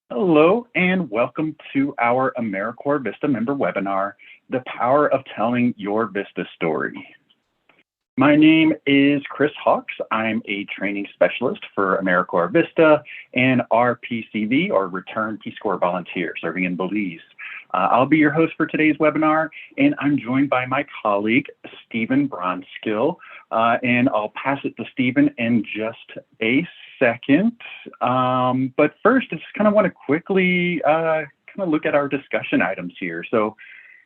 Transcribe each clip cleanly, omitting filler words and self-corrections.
Hello and welcome to our AmeriCorps VISTA member webinar, The Power of Telling Your VISTA Story. My name is Chris Hawks. I'm a training specialist for AmeriCorps VISTA and RPCV, or Return Peace Corps Volunteer, serving in Belize. I'll be your host for today's webinar, and I'm joined by my colleague, Stephen Bronskill, and I'll pass it to Stephen in just a second. But first, I just kind of want to quickly look at our discussion items here. So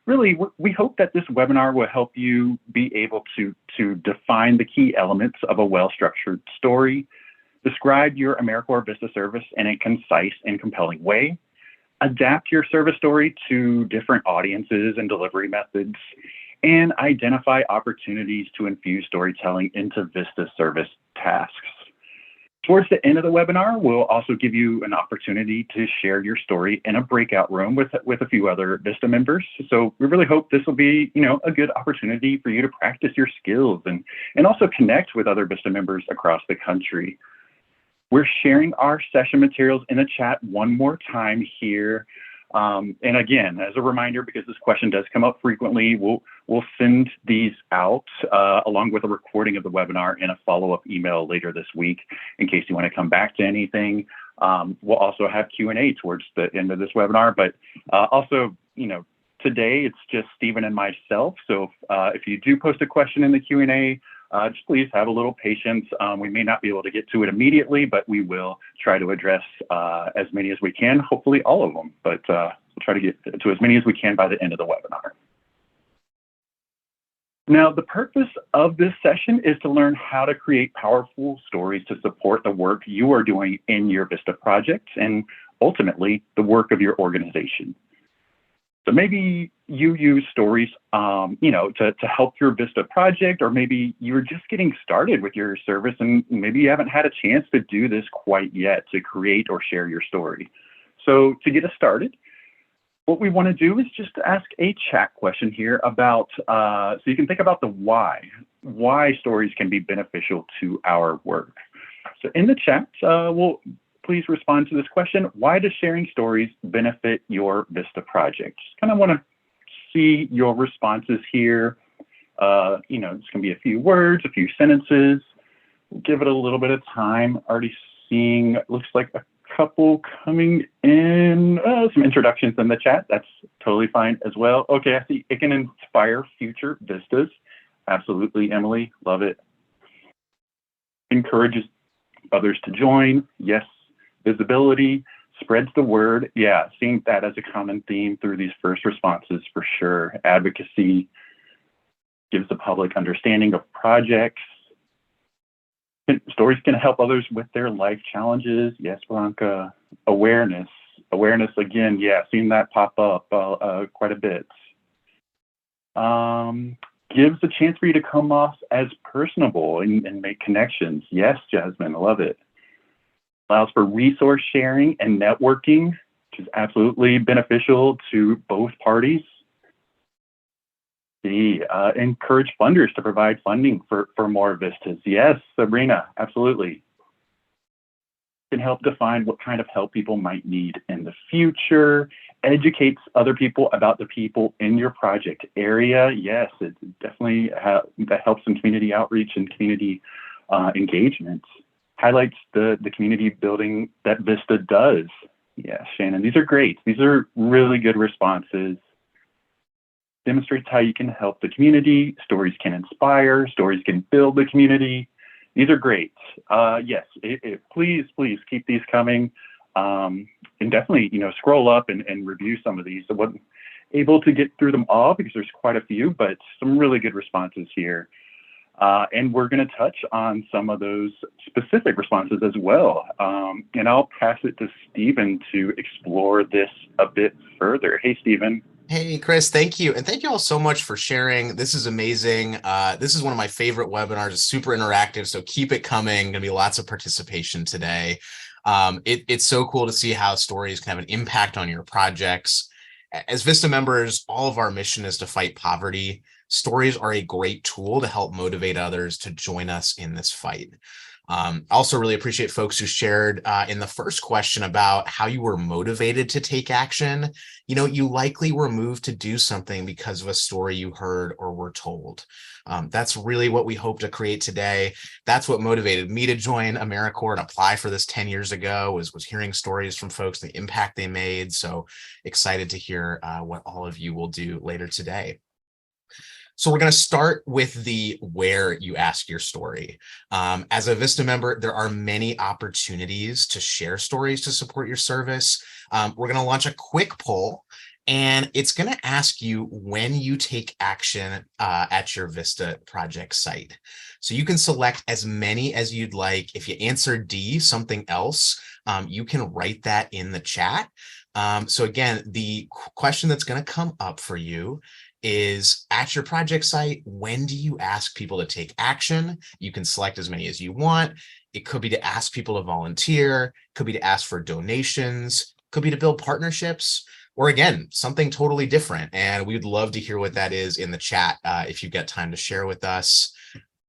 really, we hope that this webinar will help you be able to define the key elements of a well-structured story, describe your AmeriCorps VISTA service in a concise and compelling way, adapt your service story to different audiences and delivery methods, and identify opportunities to infuse storytelling into VISTA service tasks. Towards the end of the webinar, we'll also give you an opportunity to share your story in a breakout room with a few other VISTA members. So we really hope this will be, a good opportunity for you to practice your skills and also connect with other VISTA members across the country. We're sharing our session materials in the chat one more time here. And again, as a reminder, because this question does come up frequently, we'll send these out along with a recording of the webinar in a follow-up email later this week in case you want to come back to anything. We'll also have Q&A towards the end of this webinar, but also, today it's just Stephen and myself. So if you do post a question in the Q&A, just please have a little patience. We may not be able to get to it immediately, but we will try to address as many as we can, hopefully all of them, but we'll try to get to as many as we can by the end of the webinar. Now, the purpose of this session is to learn how to create powerful stories to support the work you are doing in your VISTA project and ultimately the work of your organization. So maybe you use stories, to help your VISTA project, or maybe you're just getting started with your service and maybe you haven't had a chance to do this quite yet, to create or share your story. So to get us started, what we want to do is just ask a chat question here about, so you can think about the why stories can be beneficial to our work. So in the chat, please respond to this question. Why does sharing stories benefit your VISTA project? Just kind of want to see your responses here. It's going to be a few words, a few sentences. We'll give it a little bit of time. Already seeing, looks like a couple coming in, some introductions in the chat. That's totally fine as well. Okay, I see it can inspire future VISTAs. Absolutely, Emily, love it. Encourages others to join. Yes. Visibility spreads the word. Yeah, seeing that as a common theme through these first responses for sure. Advocacy gives the public understanding of projects. Stories can help others with their life challenges. Yes, Veronica. Awareness again. Yeah, seeing that pop up quite a bit. Gives a chance for you to come off as personable and make connections. Yes, Jasmine, I love it. Allows for resource sharing and networking, which is absolutely beneficial to both parties. Encourage funders to provide funding for more VISTAs. Yes, Sabrina, absolutely. Can help define what kind of help people might need in the future. Educates other people about the people in your project area. Yes, it definitely that helps in community outreach and community engagement. Highlights the community building that VISTA does. Yeah, Shannon, these are great. These are really good responses. Demonstrates how you can help the community. Stories can inspire. Stories can build the community. These are great. Yes, please keep these coming. And definitely, scroll up and review some of these. I wasn't able to get through them all because there's quite a few, but some really good responses here. And we're going to touch on some of those specific responses as well. And I'll pass it to Stephen to explore this a bit further. Hey, Stephen. Hey, Chris, thank you. And thank you all so much for sharing. This is amazing. This is one of my favorite webinars. It's super interactive, so keep it coming. Going to be lots of participation today. It's so cool to see how stories can have an impact on your projects. As VISTA members, all of our mission is to fight poverty. Stories are a great tool to help motivate others to join us in this fight. Also really appreciate folks who shared in the first question about how you were motivated to take action. You likely were moved to do something because of a story you heard or were told. That's really what we hope to create today. That's what motivated me to join AmeriCorps and apply for this 10 years ago, was hearing stories from folks, the impact they made. So excited to hear what all of you will do later today. So we're going to start with the where you ask your story. As a VISTA member, there are many opportunities to share stories to support your service. We're going to launch a quick poll, and it's going to ask you when you take action at your VISTA project site. So you can select as many as you'd like. If you answer D, something else, you can write that in the chat. So again, the question that's going to come up for you is, at your project site, when do you ask people to take action? You can select as many as you want. It could be to ask people to volunteer, could be to ask for donations, could be to build partnerships, or again, something totally different. And we'd love to hear what that is in the chat if you get time to share with us.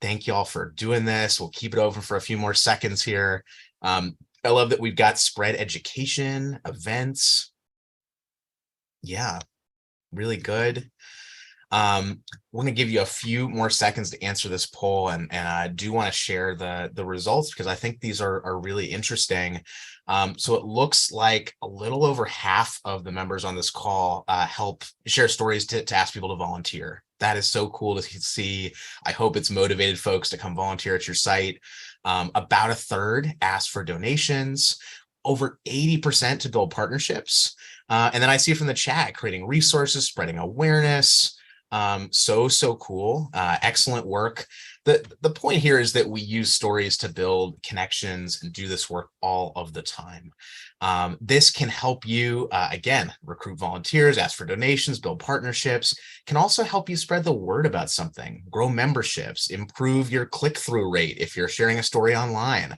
Thank you all for doing this. We'll keep it open for a few more seconds here. I love that we've got spread education, events. Yeah, really good. We're going to give you a few more seconds to answer this poll, and I do want to share the results because I think these are really interesting. So it looks like a little over half of the members on this call help share stories to ask people to volunteer. That is so cool to see. I hope it's motivated folks to come volunteer at your site. About a third asked for donations, over 80% to build partnerships. And then I see from the chat, creating resources, spreading awareness. So cool. Excellent work. The point here is that we use stories to build connections and do this work all of the time. This can help you, again, recruit volunteers, ask for donations, build partnerships, can also help you spread the word about something, grow memberships, improve your click-through rate if you're sharing a story online,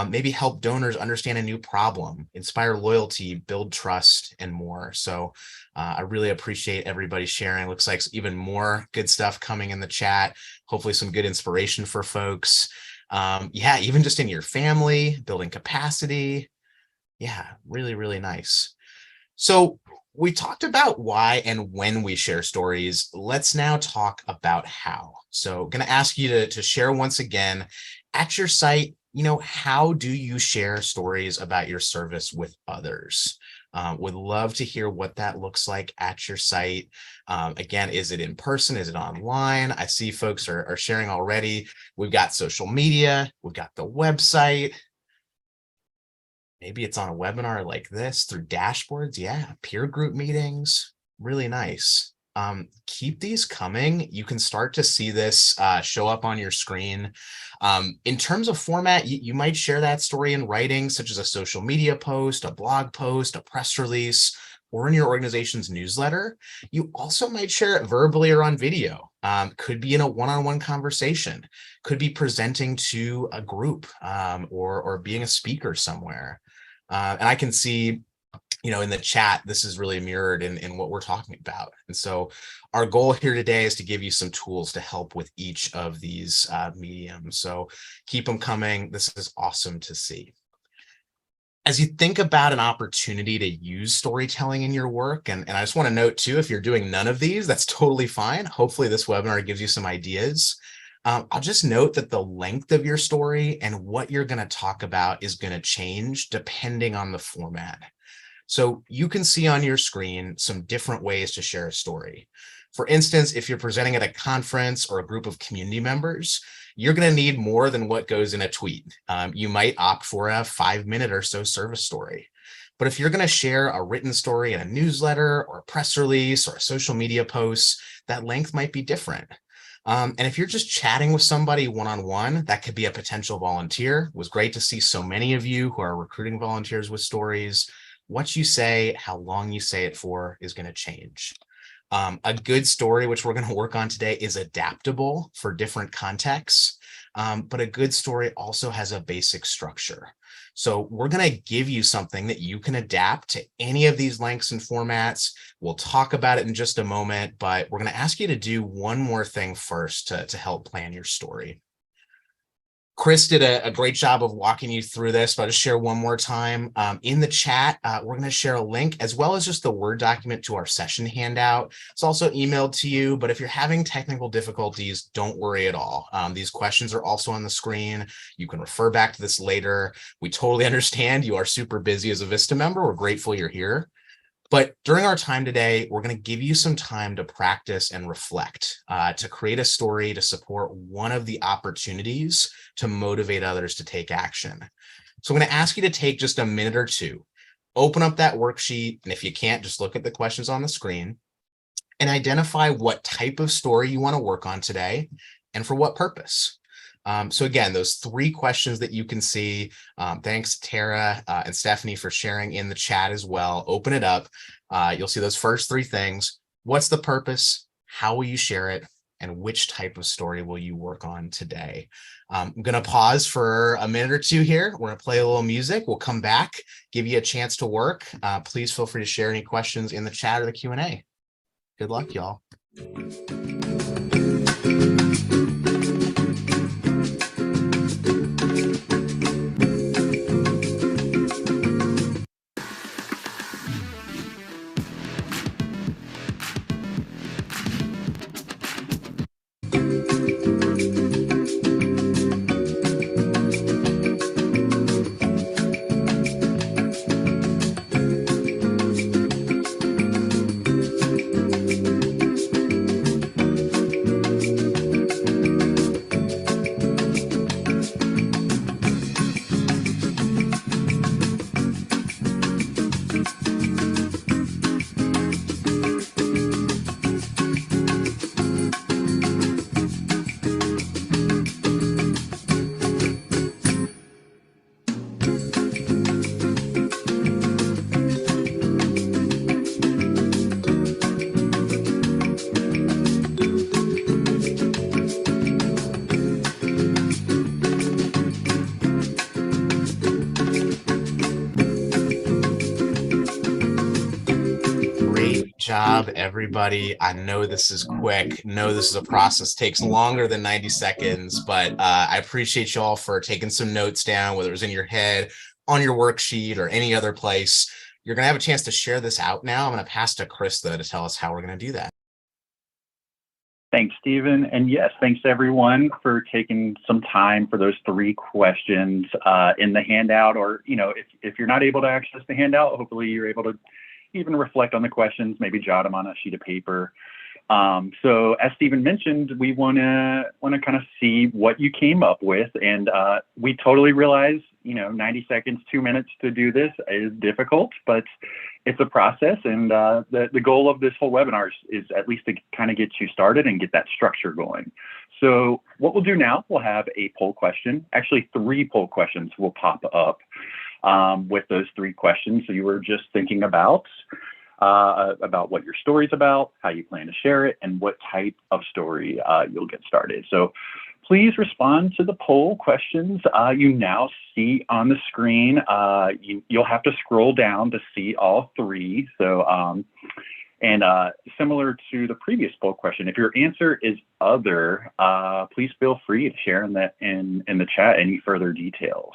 maybe help donors understand a new problem, inspire loyalty, build trust, and more. So I really appreciate everybody sharing. Looks like even more good stuff coming in the chat. Hopefully some good inspiration for folks. Yeah, even just in your family, building capacity. Yeah, really nice. So we talked about why and when we share stories. Let's now talk about how. So going to ask you to share once again at your site, how do you share stories about your service with others? Would love to hear what that looks like at your site. Again, is it in person? Is it online? I see folks are sharing already. We've got social media. We've got the website. Maybe it's on a webinar like this through dashboards. Yeah, peer group meetings. Really nice. Keep these coming. You can start to see this show up on your screen. In terms of format, you might share that story in writing, such as a social media post, a blog post, a press release, or in your organization's newsletter. You also might share it verbally or on video. Could be in a one-on-one conversation, could be presenting to a group or being a speaker somewhere. And I can see, in the chat, this is really mirrored in what we're talking about. And so our goal here today is to give you some tools to help with each of these mediums. So keep them coming. This is awesome to see. As you think about an opportunity to use storytelling in your work, and I just want to note too, if you're doing none of these, that's totally fine. Hopefully this webinar gives you some ideas. I'll just note that the length of your story and what you're going to talk about is going to change depending on the format. So you can see on your screen some different ways to share a story. For instance, if you're presenting at a conference or a group of community members, you're going to need more than what goes in a tweet. You might opt for a 5-minute or so service story. But if you're going to share a written story in a newsletter or a press release or a social media post, that length might be different. And if you're just chatting with somebody one-on-one, that could be a potential volunteer. It was great to see so many of you who are recruiting volunteers with stories. What you say, how long you say it for is going to change. A good story, which we're going to work on today, is adaptable for different contexts, but a good story also has a basic structure. So we're going to give you something that you can adapt to any of these lengths and formats. We'll talk about it in just a moment, but we're going to ask you to do one more thing first to help plan your story. Chris did a great job of walking you through this, but I'll just share one more time. In the chat, we're going to share a link as well as just the Word document to our session handout. It's also emailed to you, but if you're having technical difficulties, don't worry at all. These questions are also on the screen. You can refer back to this later. We totally understand you are super busy as a VISTA member. We're grateful you're here. But during our time today, we're going to give you some time to practice and reflect, to create a story to support one of the opportunities to motivate others to take action. So I'm going to ask you to take just a minute or two, open up that worksheet, and if you can't, just look at the questions on the screen and identify what type of story you want to work on today and for what purpose. So again, those 3 questions that you can see, thanks to Tara and Stephanie for sharing in the chat as well. Open it up. You'll see those first 3 things. What's the purpose? How will you share it? And which type of story will you work on today? I'm going to pause for a minute or 2 here. We're going to play a little music. We'll come back, give you a chance to work. Please feel free to share any questions in the chat or the Q&A. Good luck, y'all. Job, everybody. I know this is quick. Know this is a process, takes longer than 90 seconds, but I appreciate y'all for taking some notes down, whether it was in your head, on your worksheet, or any other place. You're going to have a chance to share this out now. I'm going to pass to Chris, though, to tell us how we're going to do that. Thanks, Stephen. And yes, thanks everyone for taking some time for those 3 questions in the handout, or, if you're not able to access the handout, hopefully you're able to even reflect on the questions, maybe jot them on a sheet of paper. So as Stephen mentioned, we want to kind of see what you came up with. And we totally realize, 90 seconds, 2 minutes to do this is difficult, but it's a process. And the goal of this whole webinar is at least to kind of get you started and get that structure going. So what we'll do now, we'll have a poll question. Actually, 3 poll questions will pop up with those 3 questions. So you were just thinking about what your story's about, how you plan to share it, and what type of story you'll get started. So please respond to the poll questions you now see on the screen. You'll have to scroll down to see all 3. So, similar to the previous poll question, if your answer is other, please feel free to share in the chat any further details.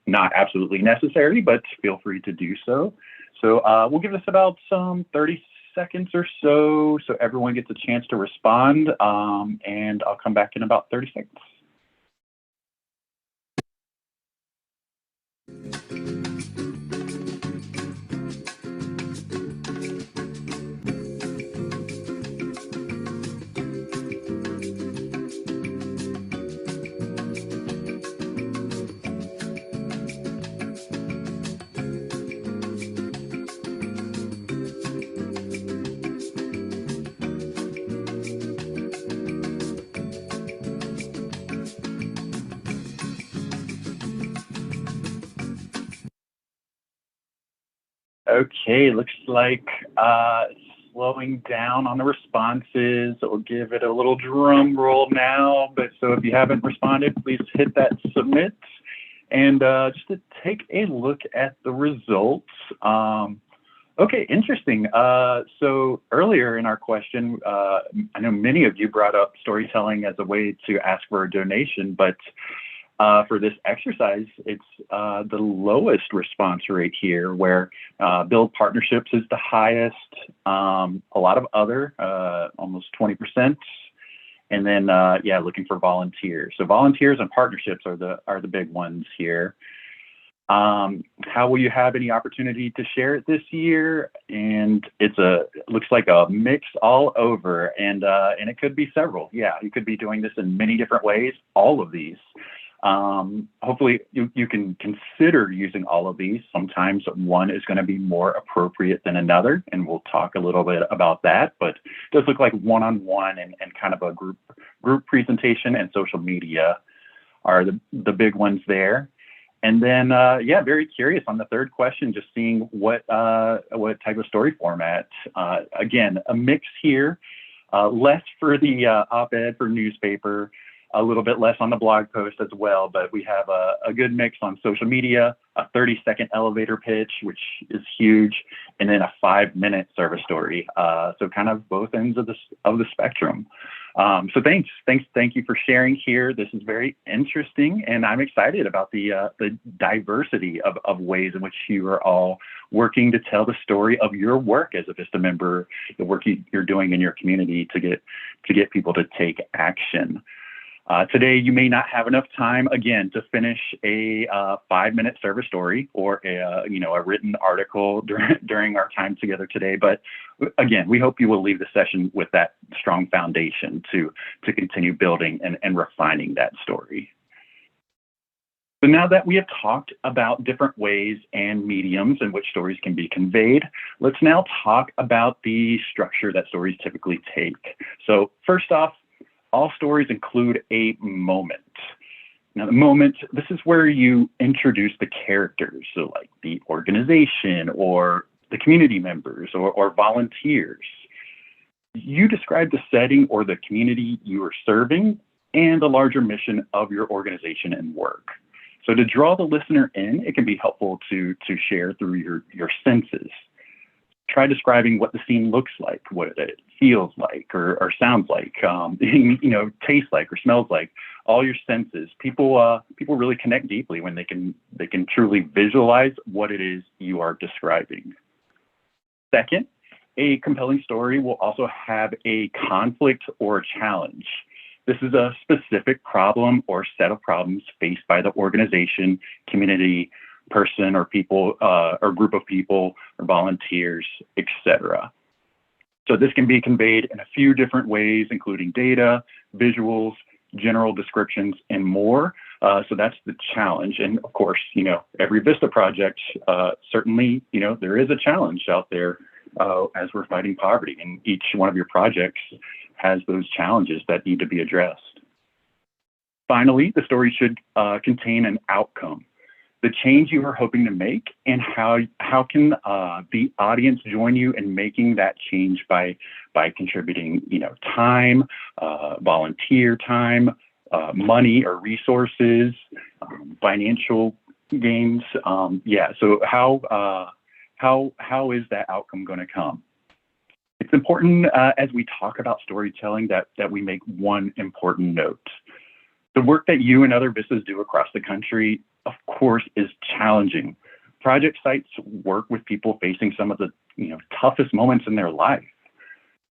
Not absolutely necessary, but feel free to do so. So we'll give this about 30 seconds or so everyone gets a chance to respond, and I'll come back in about 30 seconds. Okay, looks like slowing down on the responses. We'll give it a little drum roll now. But so if you haven't responded, please hit that submit. And just to take a look at the results. Okay, interesting. So earlier in our question, I know many of you brought up storytelling as a way to ask for a donation, but For this exercise, it's the lowest response rate here, where build partnerships is the highest, a lot of other, almost 20%. And then, looking for volunteers. So volunteers and partnerships are the big ones here. How will you have any opportunity to share it this year? And it looks like a mix all over, and it could be several. Yeah, you could be doing this in many different ways, all of these. Hopefully you can consider using all of these. Sometimes one is going to be more appropriate than another, and we'll talk a little bit about that, but it does look like one-on-one and kind of a group presentation and social media are the big ones there. And then, very curious on the third question, just seeing what type of story format. Again, a mix here, less for the op-ed for newspaper, a little bit less on the blog post as well, but we have a good mix on social media, a 30-second elevator pitch, which is huge, and then a 5-minute service story. So kind of both ends of the spectrum. So thank you for sharing here. This is very interesting, and I'm excited about the diversity of ways in which you are all working to tell the story of your work as a VISTA member, the work you're doing in your community to get people to take action. Today, you may not have enough time, again, to finish a 5-minute service story or a written article during our time together today. But again, we hope you will leave the session with that strong foundation to continue building and refining that story. So now that we have talked about different ways and mediums in which stories can be conveyed, let's now talk about the structure that stories typically take. So first off, all stories include a moment. Now, the moment, this is where you introduce the characters, so like the organization or the community members or volunteers. You describe the setting or the community you are serving and the larger mission of your organization and work. So to draw the listener in, it can be helpful to share through your senses. Try describing what the scene looks like, what it feels like or sounds like, tastes like or smells like, all your senses. People really connect deeply when they can truly visualize what it is you are describing. Second, a compelling story will also have a conflict or a challenge. This is a specific problem or set of problems faced by the organization, community, person or people or group of people or volunteers, etc. So this can be conveyed in a few different ways, including data, visuals, general descriptions, and more. So that's the challenge. And of course, every VISTA project, certainly, there is a challenge out there as we're fighting poverty, and each one of your projects has those challenges that need to be addressed. Finally, the story should contain an outcome, the change you are hoping to make, and how can the audience join you in making that change by contributing, time, volunteer time, money or resources, financial gains. So how is that outcome going to come? It's important as we talk about storytelling that we make one important note. The work that you and other VISTAs do across the country, of course, is challenging. Project sites work with people facing some of the toughest moments in their life.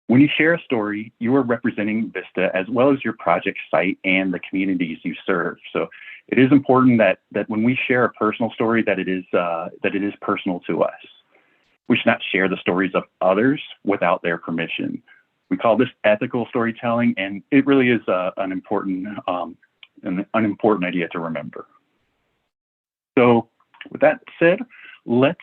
When you share a story, you are representing VISTA as well as your project site and the communities you serve. So it is important that when we share a personal story, that it is personal to us. We should not share the stories of others without their permission. We call this ethical storytelling, and it really is an important idea to remember. So with that said, let's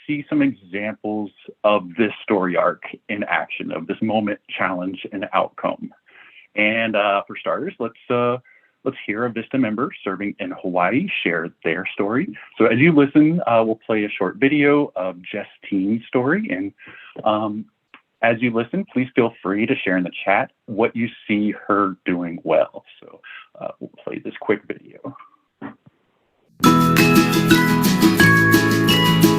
see some examples of this story arc in action, of this moment, challenge, and outcome. And for starters, let's hear a VISTA member serving in Hawaii share their story. So as you listen, we'll play a short video of Justine's story. And as you listen, please feel free to share in the chat what you see her doing well. So we'll play this quick video.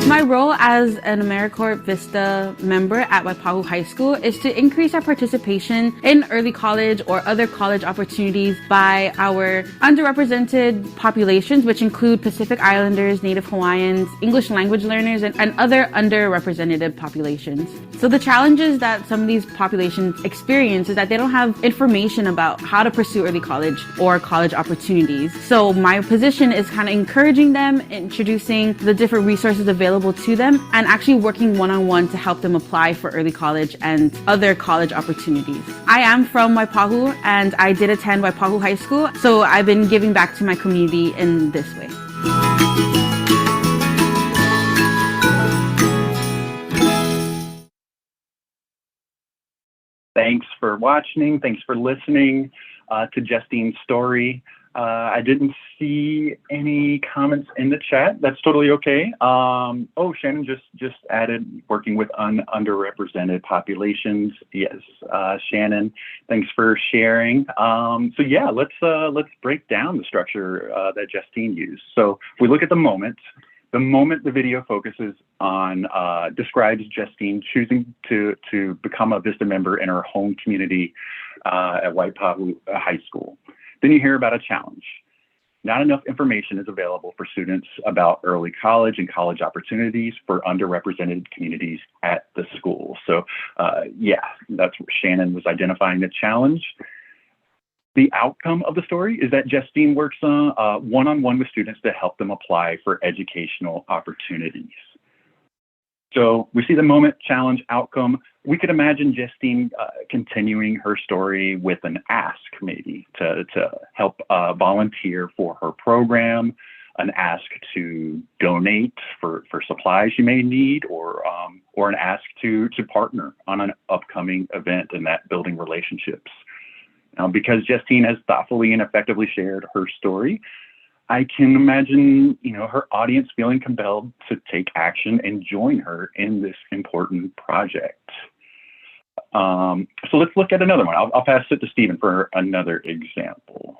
My role as an AmeriCorps VISTA member at Waipahu High School is to increase our participation in early college or other college opportunities by our underrepresented populations, which include Pacific Islanders, Native Hawaiians, English language learners, and other underrepresented populations. So the challenges that some of these populations experience is that they don't have information about how to pursue early college or college opportunities. So my position is kind of encouraging them, introducing the different resources available to them, and actually working one-on-one to help them apply for early college and other college opportunities. I am from Waipahu and I did attend Waipahu High School, so I've been giving back to my community in this way. Thanks for watching. Thanks for listening to Justine's story. I didn't see any comments in the chat. That's totally okay. Oh, Shannon just added working with underrepresented populations. Yes, Shannon, thanks for sharing. So yeah, let's break down the structure that Justine used. So if we look at the moment the video focuses on describes Justine choosing to become a VISTA member in her home community at Waipahu High School. Then you hear about a challenge. Not enough information is available for students about early college and college opportunities for underrepresented communities at the school. So yeah, that's what Shannon was identifying the challenge. The outcome of the story is that Justine works one-on-one with students to help them apply for educational opportunities. So we see the moment, challenge, outcome. We could imagine Justine continuing her story with an ask, maybe, to help volunteer for her program, an ask to donate for supplies you may need, or an ask to partner on an upcoming event and that building relationships. Now, because Justine has thoughtfully and effectively shared her story, I can imagine, her audience feeling compelled to take action and join her in this important project. So let's look at another one. I'll pass it to Stephen for another example.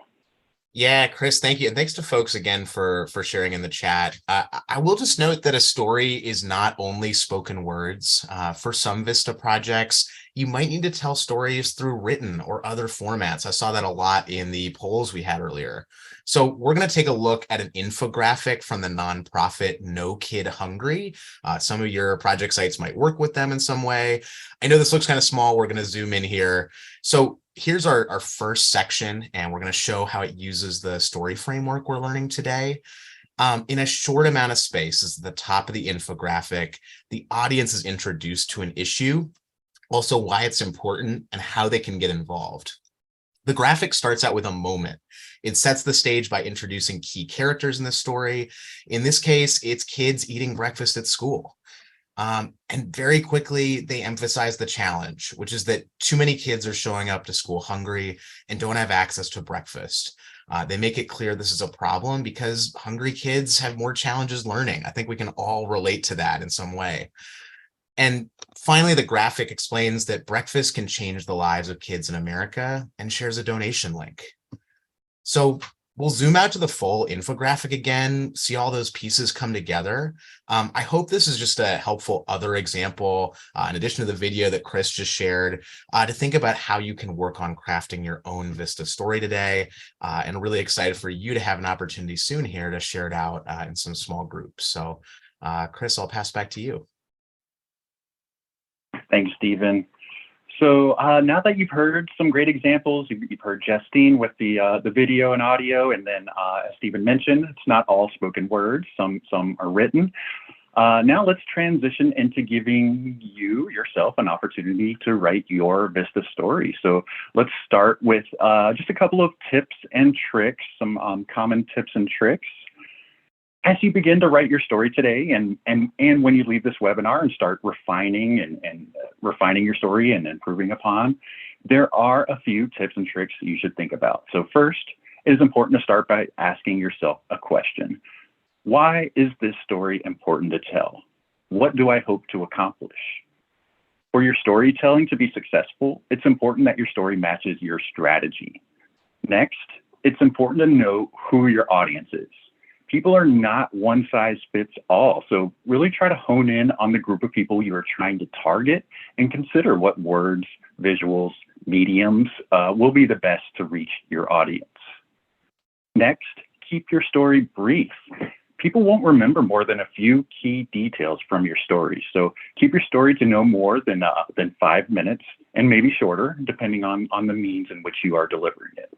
Yeah, Chris, thank you. And thanks to folks again for sharing in the chat. I will just note that a story is not only spoken words. For some VISTA projects, you might need to tell stories through written or other formats. I saw that a lot in the polls we had earlier. So we're going to take a look at an infographic from the nonprofit No Kid Hungry. Some of your project sites might work with them in some way. I know this looks kind of small. We're going to zoom in here. So here's our first section, and we're going to show how it uses the story framework we're learning today. In a short amount of space, this is the top of the infographic, the audience is introduced to an issue, also why it's important and how they can get involved. The graphic starts out with a moment. It sets the stage by introducing key characters in the story. In this case, it's kids eating breakfast at school. And very quickly, they emphasize the challenge, which is that too many kids are showing up to school hungry and don't have access to breakfast. They make it clear this is a problem because hungry kids have more challenges learning. I think we can all relate to that in some way. And finally, the graphic explains that breakfast can change the lives of kids in America and shares a donation link. So we'll zoom out to the full infographic again, see all those pieces come together. I hope this is just a helpful other example, in addition to the video that Chris just shared, to think about how you can work on crafting your own VISTA story today. And really excited for you to have an opportunity soon here to share it out in some small groups. So Chris, I'll pass back to you. Thanks, Stephen. So now that you've heard some great examples, you've heard Justine with the video and audio, and then as Stephen mentioned, it's not all spoken words, some are written. Now let's transition into giving you yourself an opportunity to write your VISTA story. So let's start with just a couple of tips and tricks, some common tips and tricks. As you begin to write your story today, and when you leave this webinar and start refining and refining your story and improving upon, there are a few tips and tricks that you should think about. So first, it is important to start by asking yourself a question. Why is this story important to tell? What do I hope to accomplish? For your storytelling to be successful, it's important that your story matches your strategy. Next, it's important to know who your audience is. People are not one size fits all. So really try to hone in on the group of people you are trying to target and consider what words, visuals, mediums will be the best to reach your audience. Next, keep your story brief. People won't remember more than a few key details from your story. So keep your story to no more than 5 minutes and maybe shorter, depending on the means in which you are delivering it.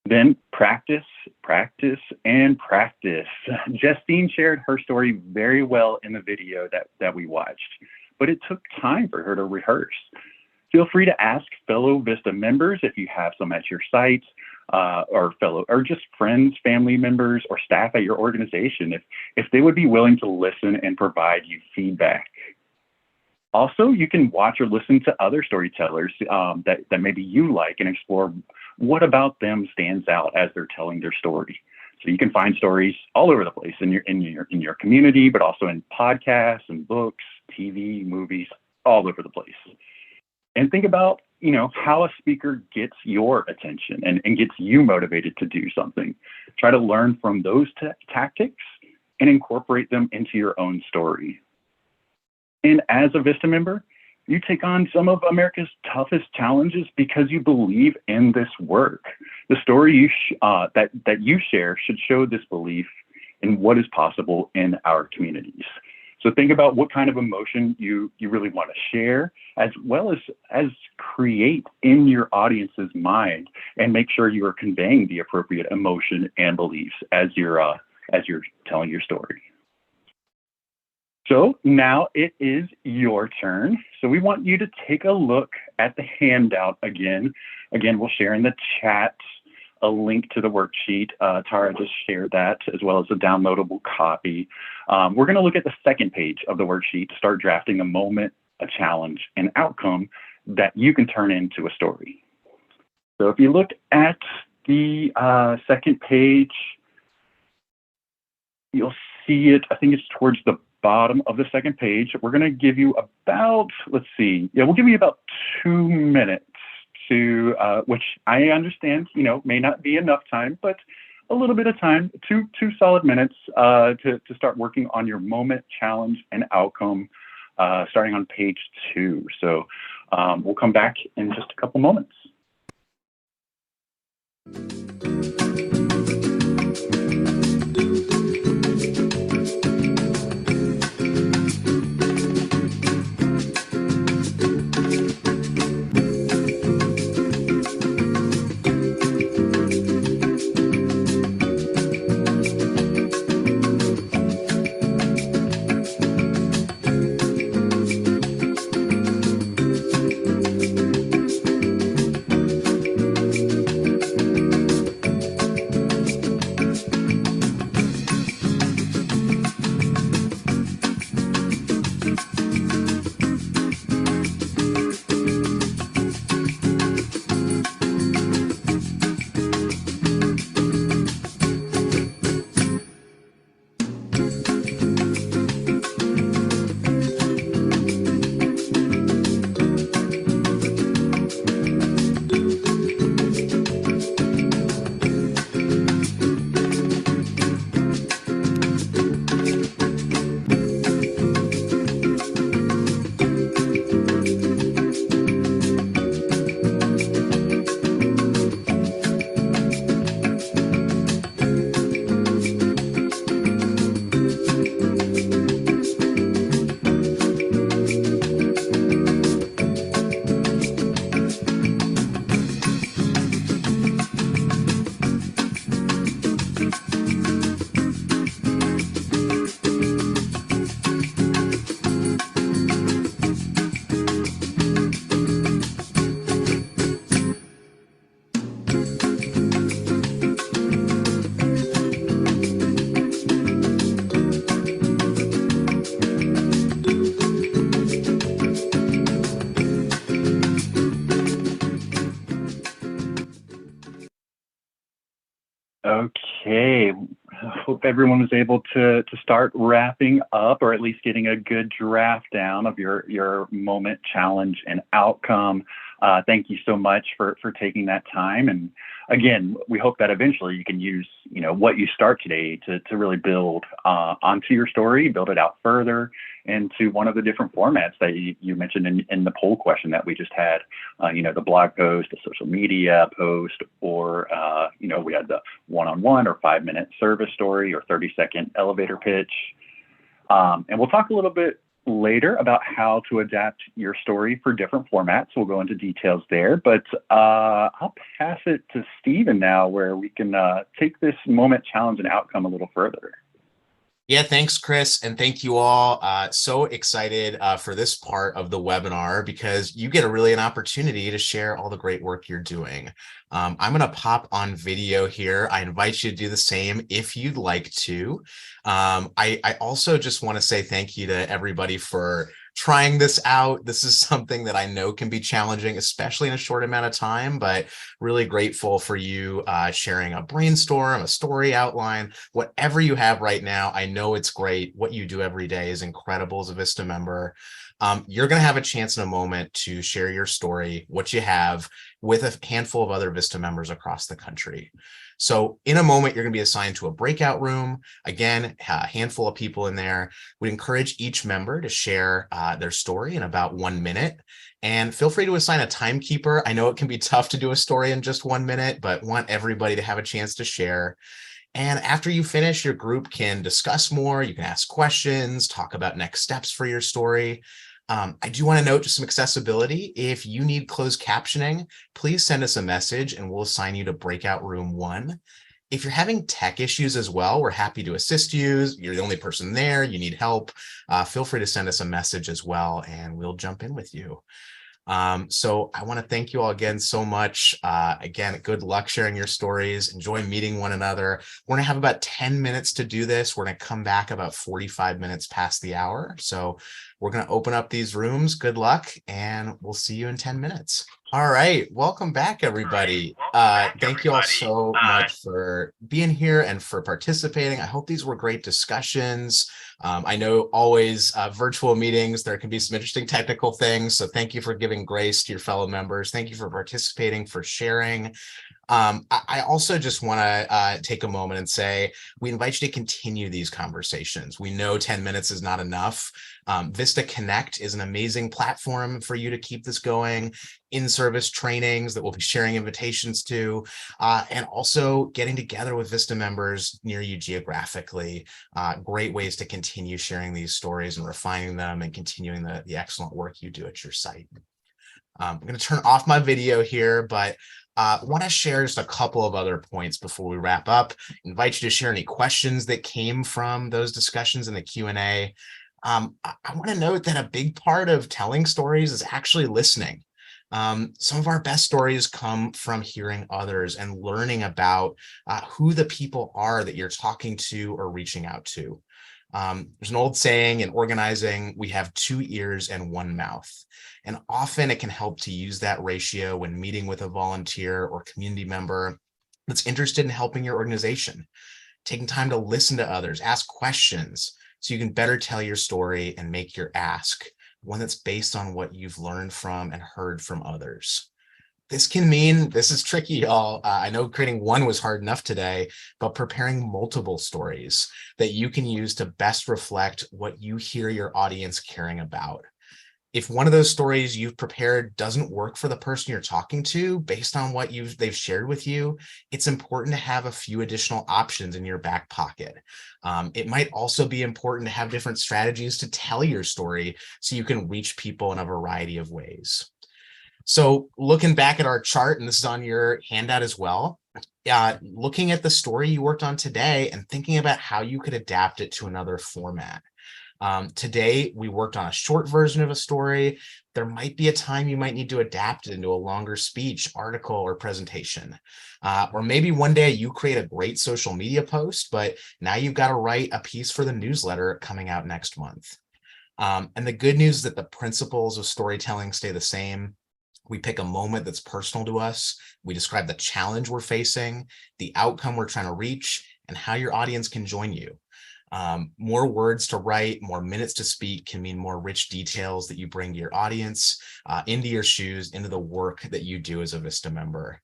Then practice, practice, and practice. Justine shared her story very well in the video that we watched, but it took time for her to rehearse. Feel free to ask fellow VISTA members if you have some at your site, or just friends, family members, or staff at your organization if they would be willing to listen and provide you feedback. Also, you can watch or listen to other storytellers that maybe you like and explore what about them stands out as they're telling their story. So you can find stories all over the place in your community, but also in podcasts and books, TV, movies, all over the place. And think about, how a speaker gets your attention and gets you motivated to do something. Try to learn from those tactics and incorporate them into your own story. And as a VISTA member, you take on some of America's toughest challenges because you believe in this work. The story that you share should show this belief in what is possible in our communities. So think about what kind of emotion you really want to share, as well as create in your audience's mind, and make sure you are conveying the appropriate emotion and beliefs as you're telling your story. So now it is your turn. So we want you to take a look at the handout again. Again, we'll share in the chat a link to the worksheet. Tara just shared that, as well as a downloadable copy. We're going to look at the second page of the worksheet to start drafting a moment, a challenge, an outcome that you can turn into a story. So if you look at the second page, you'll see it. I think it's towards the bottom of the second page. We're going to give you about, we'll give you about 2 minutes to, which I understand, may not be enough time, but a little bit of time, two solid minutes to start working on your moment, challenge, and outcome, starting on page 2. So we'll come back in just a couple moments. Okay, I hope everyone was able to start wrapping up, or at least getting a good draft down of your moment, challenge, and outcome. Thank you so much for taking that time. And again, we hope that eventually you can use, what you start today to really build onto your story, build it out further into one of the different formats that you mentioned in the poll question that we just had, the blog post, the social media post, or, we had the one-on-one or 5-minute service story or 30-second elevator pitch. And we'll talk a little bit later about how to adapt your story for different formats. We'll go into details there, but I'll pass it to Steven now, where we can take this moment, challenge, and outcome a little further. Yeah, thanks, Chris. And thank you all. So excited for this part of the webinar, because you get an opportunity to share all the great work you're doing. I'm going to pop on video here. I invite you to do the same if you'd like to. I also just want to say thank you to everybody for trying this out. This is something that I know can be challenging, especially in a short amount of time, but really grateful for you sharing a brainstorm, a story outline, whatever you have right now. I know it's great. What you do every day is incredible as a VISTA member. You're going to have a chance in a moment to share your story, what you have, with a handful of other VISTA members across the country. So in a moment, you're going to be assigned to a breakout room. Again, a handful of people in there. We encourage each member to share their story in about 1 minute. And feel free to assign a timekeeper. I know it can be tough to do a story in just 1 minute, but want everybody to have a chance to share. And after you finish, your group can discuss more. You can ask questions, talk about next steps for your story. I do want to note just some accessibility. If you need closed captioning, please send us a message and we'll assign you to breakout room 1. If you're having tech issues as well, we're happy to assist you. You're the only person there, you need help, feel free to send us a message as well, and we'll jump in with you. So I want to thank you all again so much. Again, good luck sharing your stories. Enjoy meeting one another. We're going to have about 10 minutes to do this. We're going to come back about 45 minutes past the hour. So we're going to open up these rooms. Good luck, and we'll see you in 10 minutes. All right. Welcome back, everybody. Thank you all so much for being here and for participating. I hope these were great discussions. I know always virtual meetings, there can be some interesting technical things. So thank you for giving grace to your fellow members. Thank you for participating, for sharing. I also just want to take a moment and say, we invite you to continue these conversations. We know 10 minutes is not enough. VISTA Connect is an amazing platform for you to keep this going. In-service trainings that we'll be sharing invitations to, and also getting together with VISTA members near you geographically. Great ways to continue sharing these stories and refining them and continuing the excellent work you do at your site. I'm going to turn off my video here, but want to share just a couple of other points before we wrap up. Invite you to share any questions that came from those discussions in the Q&A. I want to note that a big part of telling stories is actually listening. Some of our best stories come from hearing others and learning about who the people are that you're talking to or reaching out to. There's an old saying in organizing, we have 2 ears and 1 mouth. And often it can help to use that ratio when meeting with a volunteer or community member that's interested in helping your organization. Taking time to listen to others, ask questions so you can better tell your story and make your ask one that's based on what you've learned from and heard from others. This can mean, this is tricky, y'all. I know creating one was hard enough today, but preparing multiple stories that you can use to best reflect what you hear your audience caring about. If one of those stories you've prepared doesn't work for the person you're talking to based on what they've shared with you, it's important to have a few additional options in your back pocket. It might also be important to have different strategies to tell your story so you can reach people in a variety of ways. So looking back at our chart, and this is on your handout as well, looking at the story you worked on today and thinking about how you could adapt it to another format. Today, we worked on a short version of a story. There might be a time you might need to adapt it into a longer speech, article, or presentation. Or maybe one day you create a great social media post, but now you've got to write a piece for the newsletter coming out next month. And the good news is that the principles of storytelling stay the same. We pick a moment that's personal to us. We describe the challenge we're facing, the outcome we're trying to reach, and how your audience can join you. More words to write, more minutes to speak can mean more rich details that you bring to your audience, into your shoes, into the work that you do as a VISTA member.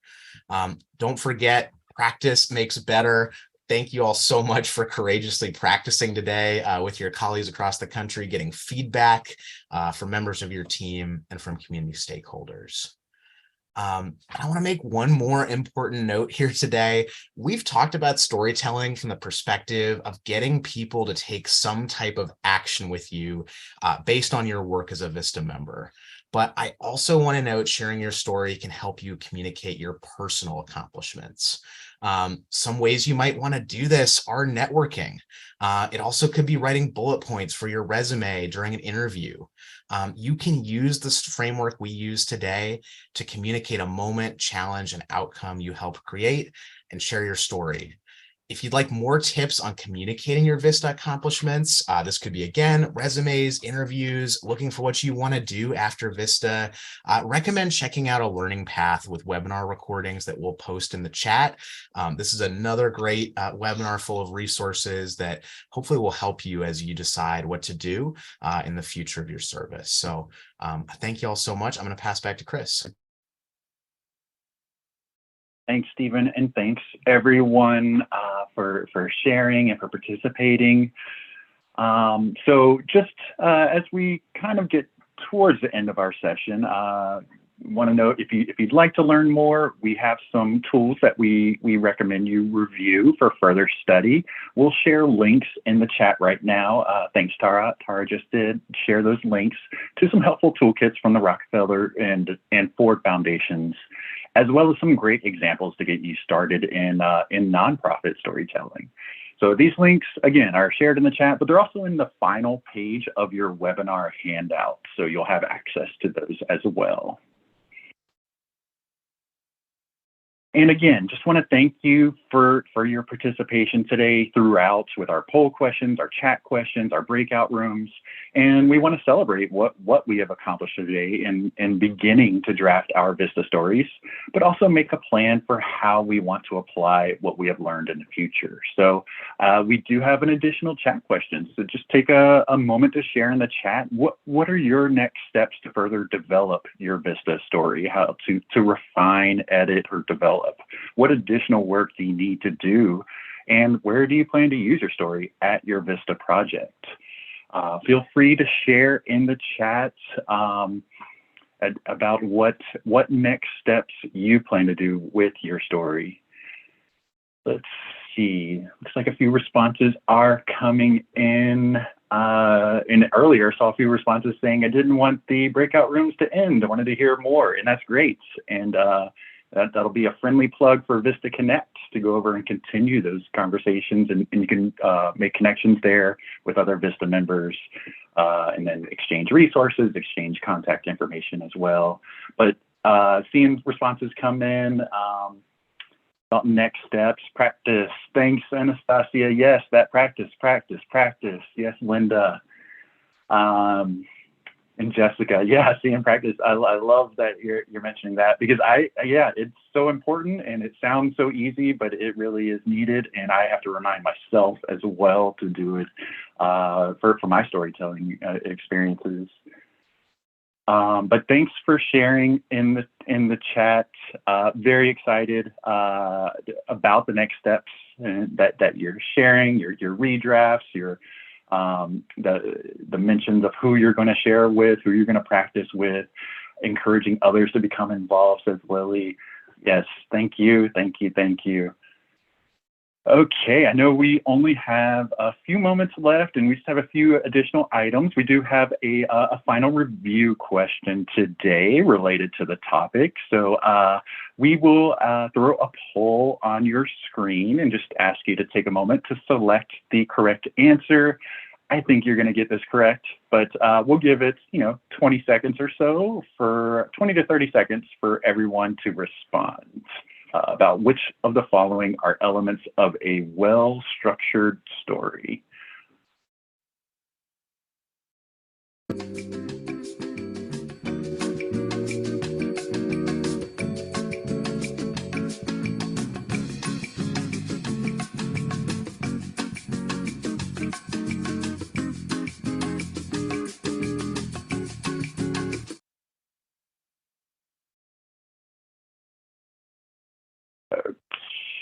Don't forget, practice makes better. Thank you all so much for courageously practicing today with your colleagues across the country, getting feedback from members of your team and from community stakeholders. I want to make one more important note here today. We've talked about storytelling from the perspective of getting people to take some type of action with you based on your work as a VISTA member. But I also want to note sharing your story can help you communicate your personal accomplishments. Some ways you might want to do this are networking. It also could be writing bullet points for your resume during an interview. You can use this framework we use today to communicate a moment, challenge, and outcome you help create and share your story. If you'd like more tips on communicating your VISTA accomplishments, this could be, again, resumes, interviews, looking for what you want to do after VISTA, recommend checking out a learning path with webinar recordings that we'll post in the chat. This is another great webinar full of resources that hopefully will help you as you decide what to do in the future of your service. So thank you all so much. I'm going to pass back to Chris. Thanks, Stephen, and thanks everyone for sharing and for participating. So just as we kind of get towards the end of our session, want to note if you'd like to learn more, we have some tools that we recommend you review for further study. We'll share links in the chat right now. Thanks, Tara. Tara just did share those links to some helpful toolkits from the Rockefeller and Ford Foundations, as well as some great examples to get you started in nonprofit storytelling. So these links, again, are shared in the chat, but they're also in the final page of your webinar handout. So you'll have access to those as well. And again, just want to thank you for your participation today throughout with our poll questions, our chat questions, our breakout rooms. And we want to celebrate what we have accomplished today in beginning to draft our VISTA stories, but also make a plan for how we want to apply what we have learned in the future. So we do have an additional chat question. So just take a moment to share in the chat. What are your next steps to further develop your VISTA story? How to refine, edit, or develop? What additional work do you need to do? And where do you plan to use your story at your VISTA project? Feel free to share in the chat about what next steps you plan to do with your story. Let's see. Looks like a few responses are coming in. And earlier saw a few responses saying, I didn't want the breakout rooms to end. I wanted to hear more, and that's great. And that'll be a friendly plug for Vista Connect to go over and continue those conversations, and you can make connections there with other Vista members, and then exchange resources, exchange contact information as well. But seeing responses come in about next steps, practice. Thanks, Anastasia. Yes, that practice. Yes, Linda. And Jessica, yeah, seeing practice. I love that you're mentioning that, because it's so important and it sounds so easy, but it really is needed. And I have to remind myself as well to do it for my storytelling experiences. But thanks for sharing in the chat. Very excited about the next steps that you're sharing, your redrafts, the mentions of who you're going to share with, who you're going to practice with, encouraging others to become involved, says Lily. Yes, thank you. Okay, I know we only have a few moments left and we just have a few additional items. We do have a final review question today related to the topic. So we will throw a poll on your screen and just ask you to take a moment to select the correct answer. I think you're going to get this correct, but we'll give it, 20 seconds or so, for 20 to 30 seconds for everyone to respond about which of the following are elements of a well-structured story.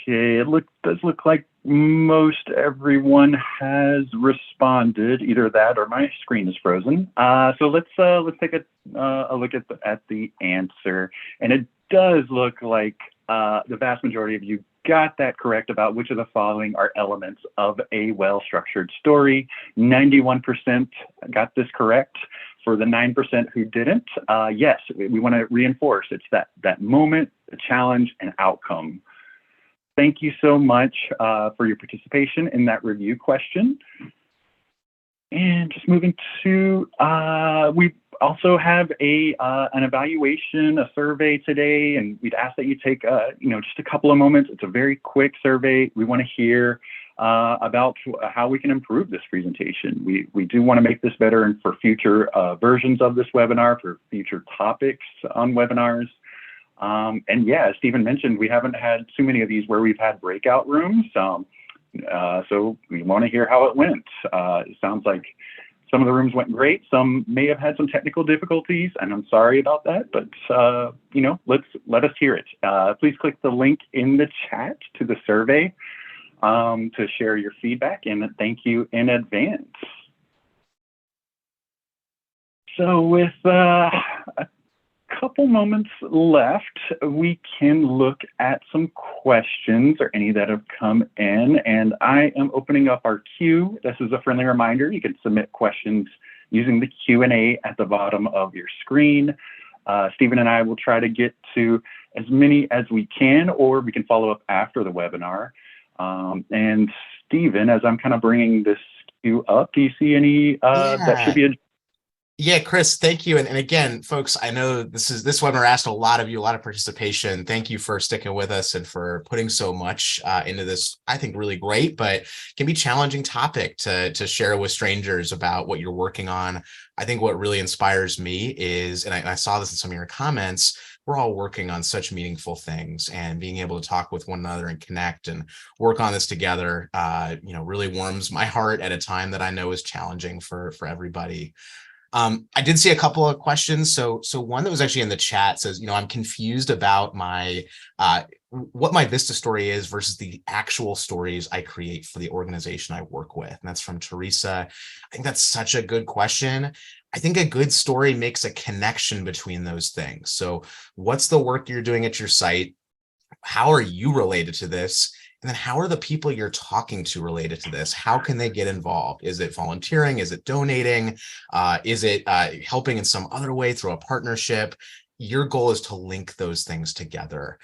Okay, does look like most everyone has responded. Either that or my screen is frozen. So let's take a look at the answer, and it does look like the vast majority of you got that correct about which of the following are elements of a well-structured story. 91% got this correct. For the 9% who didn't, yes, we want to reinforce it's that moment, the challenge, and outcome. Thank you so much for your participation in that review question. And just moving to, we also have an evaluation, a survey today, and we'd ask that you take just a couple of moments. It's a very quick survey. We want to hear about how we can improve this presentation. We do want to make this better and for future versions of this webinar, for future topics on webinars. And yeah, as Stephen mentioned, we haven't had too many of these where we've had breakout rooms. So we want to hear how it went. It sounds like some of the rooms went great. Some may have had some technical difficulties, and I'm sorry about that, but let us hear it. Please click the link in the chat to the survey to share your feedback, and thank you in advance. So with a couple moments left, we can look at some questions or any that have come in, and I am opening up our queue. This is a friendly reminder. You can submit questions using the Q&A at the bottom of your screen. Stephen and I will try to get to as many as we can, or we can follow up after the webinar. And Stephen, as I'm kind of bringing this queue up, do you see any that should be Yeah, Chris, thank you. And again, folks, I know this webinar asked a lot of you, a lot of participation. Thank you for sticking with us and for putting so much into this, I think, really great, but can be challenging topic to share with strangers about what you're working on. I think what really inspires me is, and I saw this in some of your comments, we're all working on such meaningful things, and being able to talk with one another and connect and work on this together, really warms my heart at a time that I know is challenging for everybody. I did see a couple of questions. So one that was actually in the chat says, I'm confused about my what my VISTA story is versus the actual stories I create for the organization I work with. And that's from Teresa. I think that's such a good question. I think a good story makes a connection between those things. So what's the work you're doing at your site? How are you related to this? And then how are the people you're talking to related to this? How can they get involved? Is it volunteering? Is it donating? Is it helping in some other way through a partnership? Your goal is to link those things together.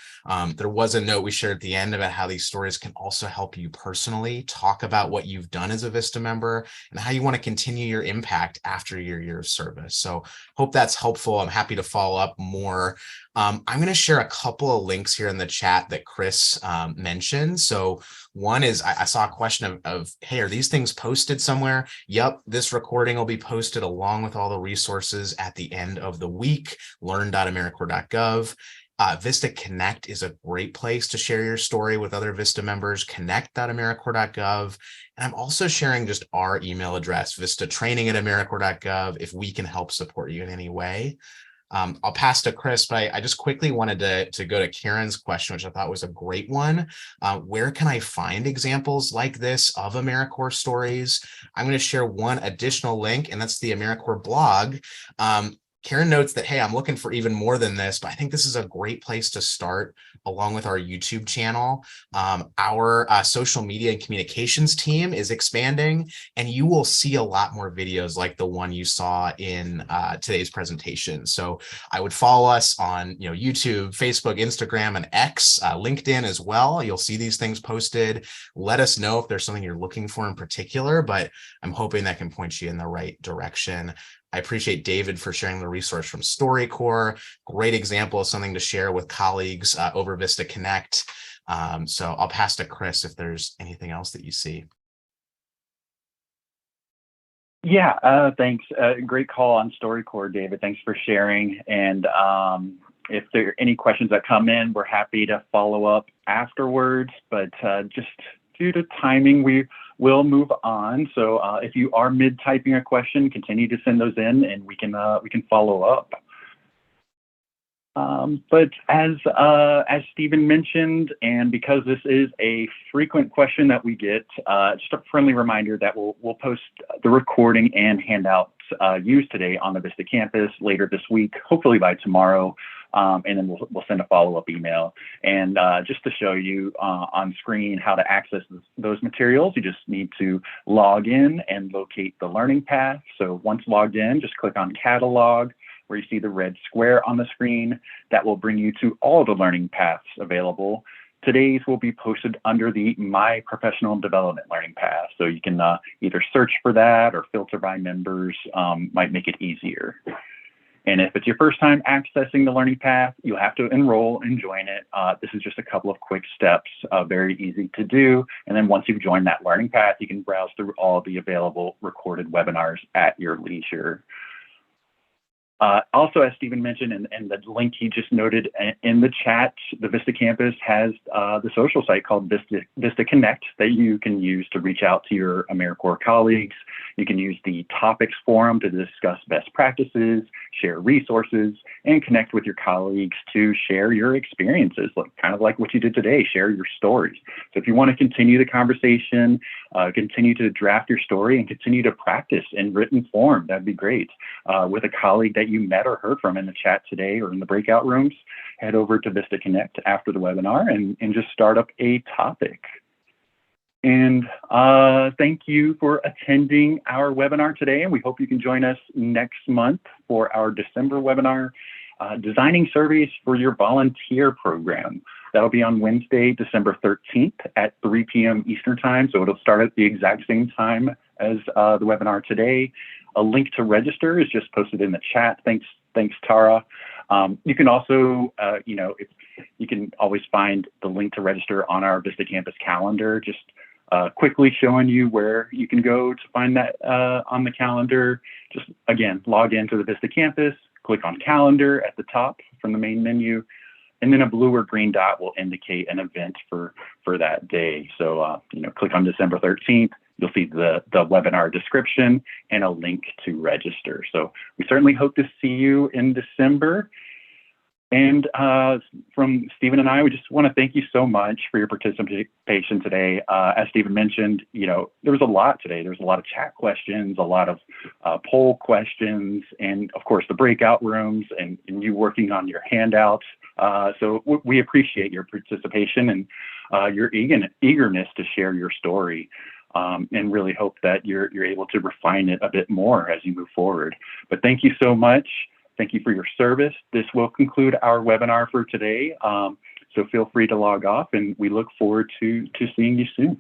There was a note we shared at the end about how these stories can also help you personally talk about what you've done as a VISTA member and how you want to continue your impact after your year of service. So hope that's helpful. I'm happy to follow up more. I'm going to share a couple of links here in the chat that Chris mentioned. So one is I saw a question of, hey, are these things posted somewhere? Yep, this recording will be posted along with all the resources at the end of the week, learn.americorps.gov. VISTA Connect is a great place to share your story with other VISTA members, connect.americorps.gov. And I'm also sharing just our email address, vistatraining@americorps.gov, if we can help support you in any way. I'll pass to Chris, but I just quickly wanted to go to Karen's question, which I thought was a great one. Where can I find examples like this of AmeriCorps stories? I'm going to share one additional link, and that's the AmeriCorps blog. Karen notes that, hey, I'm looking for even more than this, but I think this is a great place to start along with our YouTube channel. Our social media and communications team is expanding, and you will see a lot more videos like the one you saw in today's presentation. So I would follow us on YouTube, Facebook, Instagram, and X, LinkedIn as well. You'll see these things posted. Let us know if there's something you're looking for in particular, but I'm hoping that can point you in the right direction. I appreciate David for sharing the resource from StoryCorps. Great example of something to share with colleagues over VISTA Connect. So I'll pass to Chris if there's anything else that you see. Yeah, thanks. Great call on StoryCorps, David. Thanks for sharing. And if there are any questions that come in, we're happy to follow up afterwards. But just due to timing, we will move on. So if you are mid-typing a question, continue to send those in, and we can follow up. But as Stephen mentioned, and because this is a frequent question that we get, just a friendly reminder that we'll post the recording and handouts used today on the Vista campus later this week, hopefully by tomorrow. And then we'll send a follow-up email. And just to show you on screen how to access those materials, you just need to log in and locate the learning path. So once logged in, just click on Catalog, where you see the red square on the screen. That will bring you to all the learning paths available. Today's will be posted under the My Professional Development Learning Path. So you can either search for that or filter by members, might make it easier. And if it's your first time accessing the learning path, you'll have to enroll and join it. This is just a couple of quick steps, very easy to do. And then once you've joined that learning path, you can browse through all the available recorded webinars at your leisure. Also, as Stephen mentioned, and the link he just noted in the chat, the Vista campus has the social site called Vista Connect that you can use to reach out to your AmeriCorps colleagues. You can use the topics forum to discuss best practices, share resources, and connect with your colleagues to share your experiences, kind of like what you did today, share your stories. So if you want to continue the conversation, continue to draft your story and continue to practice in written form, that'd be great. With a colleague that you met or heard from in the chat today or in the breakout rooms, head over to Vista Connect after the webinar and just start up a topic. And thank you for attending our webinar today, and we hope you can join us next month for our December webinar, Designing Surveys for Your Volunteer Program. That'll be on Wednesday, December 13th at 3 p.m. Eastern Time, so it'll start at the exact same time as the webinar today. A link to register is just posted in the chat. Thanks, Tara. You can also, you can always find the link to register on our Vista Campus calendar, just quickly showing you where you can go to find that on the calendar. Just, again, log into the Vista Campus, click on Calendar at the top from the main menu, and then a blue or green dot will indicate an event for that day. So, click on December 13th. You'll see the webinar description and a link to register. So we certainly hope to see you in December. And from Stephen and I, we just want to thank you so much for your participation today. As Stephen mentioned, there was a lot today. There was a lot of chat questions, a lot of poll questions, and of course the breakout rooms and you working on your handouts. So we appreciate your participation and your eagerness to share your story. And really hope that you're able to refine it a bit more as you move forward. But thank you so much. Thank you for your service. This will conclude our webinar for today. So feel free to log off, and we look forward to seeing you soon.